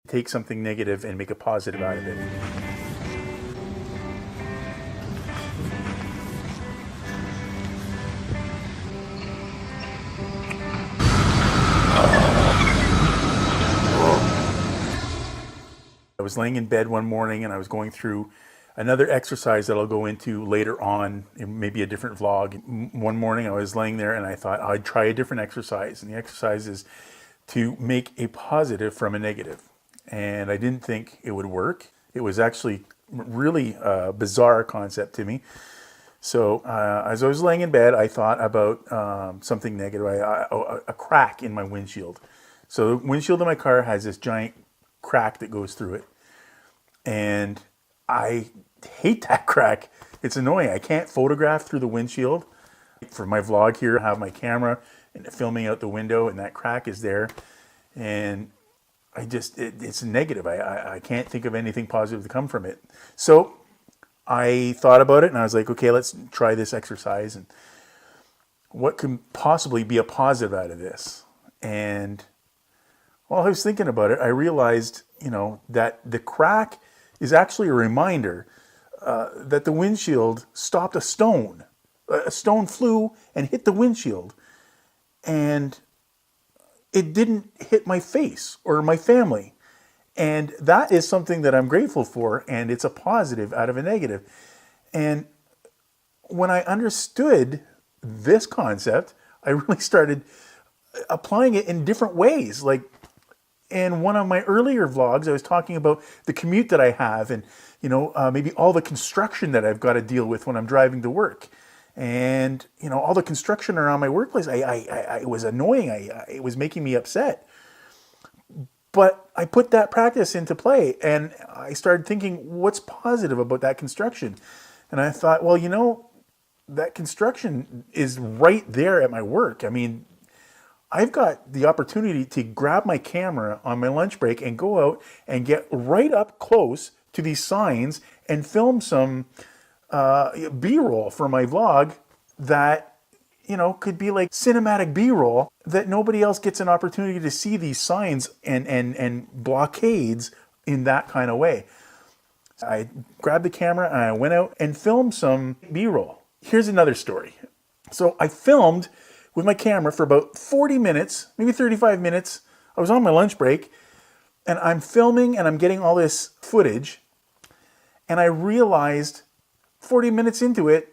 take something negative and make a positive out of it. I was laying in bed one morning and I was going through another exercise that I'll go into later on in maybe a different vlog. One morning I was laying there and I thought I'd try a different exercise. And the exercise is to make a positive from a negative. And I didn't think it would work. It was actually really a bizarre concept to me. So as I was laying in bed, I thought about something negative, a crack in my windshield. So the windshield of my car has this giant crack that goes through it. And I hate that crack. It's annoying. I can't photograph through the windshield. For my vlog here, I have my camera and filming out the window and that crack is there. And it's negative. I can't think of anything positive to come from it. So I thought about it and I was like, okay, let's try this exercise. And what can possibly be a positive out of this? And while I was thinking about it, I realized, that the crack is actually a reminder that the windshield stopped a stone. A stone flew and hit the windshield. And it didn't hit my face or my family. And that is something that I'm grateful for. And it's a positive out of a negative. And when I understood this concept, I really started applying it in different ways. Like, in one of my earlier vlogs, I was talking about the commute that I have and, maybe all the construction that I've got to deal with when I'm driving to work. And, all the construction around my workplace, it was annoying. It was making me upset. But I put that practice into play and I started thinking, what's positive about that construction? And I thought, well, that construction is right there at my work. I mean, I've got the opportunity to grab my camera on my lunch break and go out and get right up close to these signs and film some B-roll for my vlog that, could be like cinematic B-roll that nobody else gets an opportunity to see these signs and blockades in that kind of way. I grabbed the camera and I went out and filmed some B-roll. Here's another story. So I filmed with my camera for about 40 minutes, maybe 35 minutes. I was on my lunch break and I'm filming and I'm getting all this footage. And I realized 40 minutes into it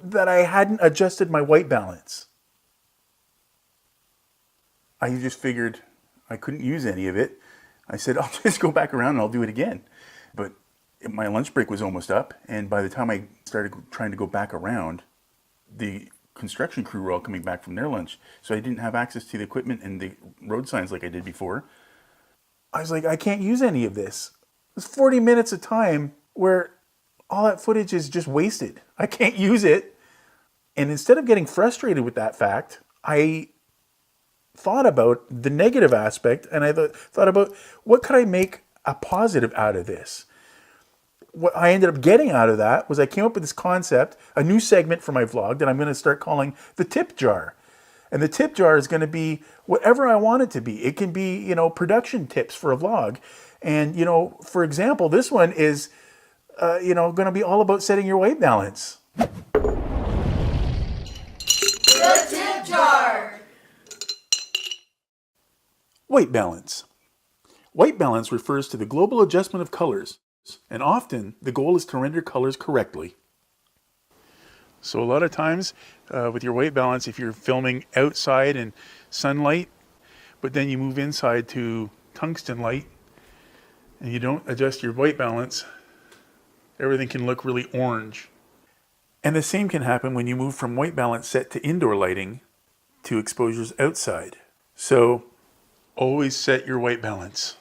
that I hadn't adjusted my white balance. I just figured I couldn't use any of it. I said, I'll just go back around and I'll do it again. But my lunch break was almost up. And by the time I started trying to go back around, the construction crew were all coming back from their lunch. So I didn't have access to the equipment and the road signs like I did before. I was like, I can't use any of this. It's 40 minutes of time where all that footage is just wasted. I can't use it. And instead of getting frustrated with that fact, I thought about the negative aspect and I thought about what could I make a positive out of this? What I ended up getting out of that was I came up with this concept, a new segment for my vlog that I'm going to start calling the tip jar. And the tip jar is going to be whatever I want it to be. It can be, production tips for a vlog. And, for example, this one is, going to be all about setting your white balance. The tip jar. White balance. White balance refers to the global adjustment of colors. And often, the goal is to render colors correctly. So a lot of times, with your white balance, if you're filming outside in sunlight, but then you move inside to tungsten light, and you don't adjust your white balance, everything can look really orange. And the same can happen when you move from white balance set to indoor lighting to exposures outside. So always set your white balance.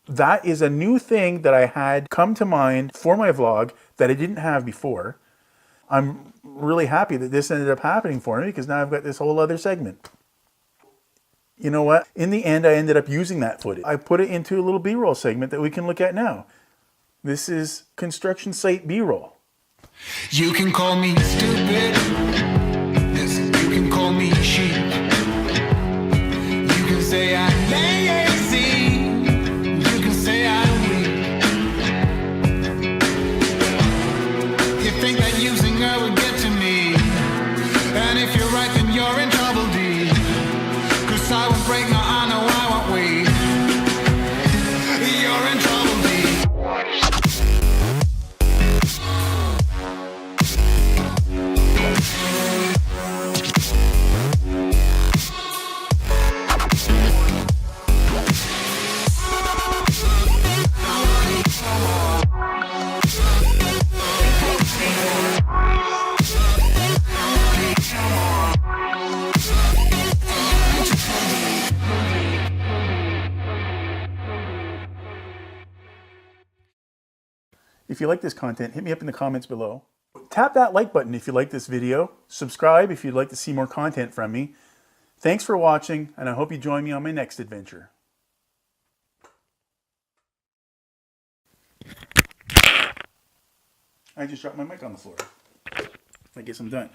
That is a new thing that I had come to mind for my vlog that I didn't have before. I'm really happy that this ended up happening for me because now I've got this whole other segment. You know what? In the end, I ended up using that footage. I put it into a little B-roll segment that we can look at now. This is construction site B-roll. You can call me stupid. Yes, you can call me cheap. You can say I'm lazy. If you like this content, hit me up in the comments below. Tap that like button if you like this video. Subscribe if you'd like to see more content from me. Thanks for watching, and I hope you join me on my next adventure. I just dropped my mic on the floor. I guess I'm done.